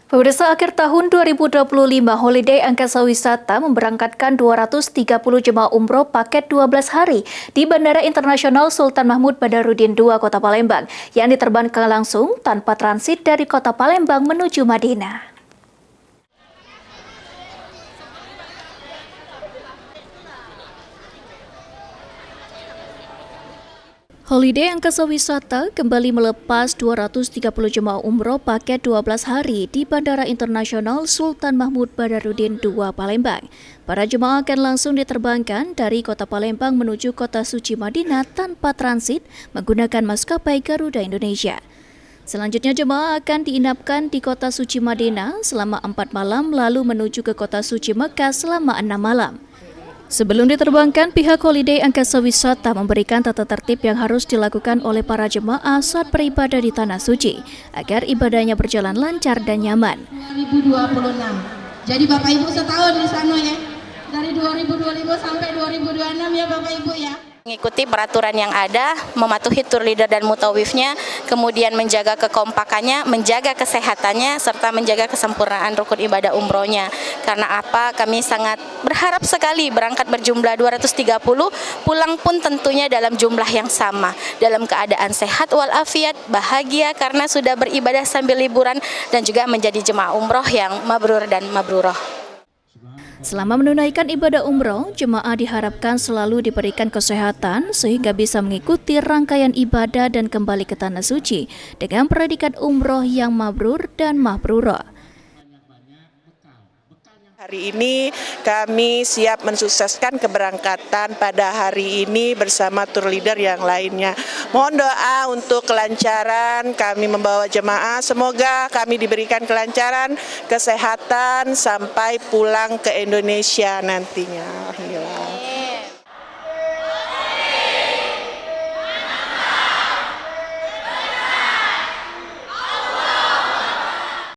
Pemirsa, akhir tahun 2025, Holiday Angkasa Wisata memberangkatkan 230 jemaah umroh paket 12 hari di Bandara Internasional Sultan Mahmud Badarudin II, Kota Palembang, yang diterbangkan langsung tanpa transit dari Kota Palembang menuju Madinah. Holiday Angkasa Wisata kembali melepas 230 jemaah umroh paket 12 hari di Bandara Internasional Sultan Mahmud Badarudin II, Palembang. Para jemaah akan langsung diterbangkan dari Kota Palembang menuju Kota Suci Madinah tanpa transit menggunakan maskapai Garuda Indonesia. Selanjutnya jemaah akan diinapkan di Kota Suci Madinah selama 4 malam lalu menuju ke Kota Suci Mekah selama 6 malam. Sebelum diterbangkan, pihak Holiday Angkasa Wisata memberikan tata tertib yang harus dilakukan oleh para jemaah saat beribadah di Tanah Suci, agar ibadahnya berjalan lancar dan nyaman. 2026. Jadi Bapak Ibu setahun di sana ya, dari 2025 sampai 2026 ya Bapak Ibu ya. Mengikuti peraturan yang ada, mematuhi tour leader dan mutawifnya, kemudian menjaga kekompakannya, menjaga kesehatannya, serta menjaga kesempurnaan rukun ibadah umrohnya. Karena apa? Kami sangat berharap sekali berangkat berjumlah 230, pulang pun tentunya dalam jumlah yang sama, dalam keadaan sehat walafiat, bahagia karena sudah beribadah sambil liburan dan juga menjadi jemaah umroh yang mabrur dan mabruroh. Selama menunaikan ibadah umroh, jemaah diharapkan selalu diberikan kesehatan sehingga bisa mengikuti rangkaian ibadah dan kembali ke Tanah Suci dengan predikat umroh yang mabrur dan mabruroh. Hari ini kami siap mensukseskan keberangkatan pada hari ini bersama tour leader yang lainnya. Mohon doa untuk kelancaran kami membawa jemaah. Semoga kami diberikan kelancaran, kesehatan sampai pulang ke Indonesia nantinya. Alhamdulillah.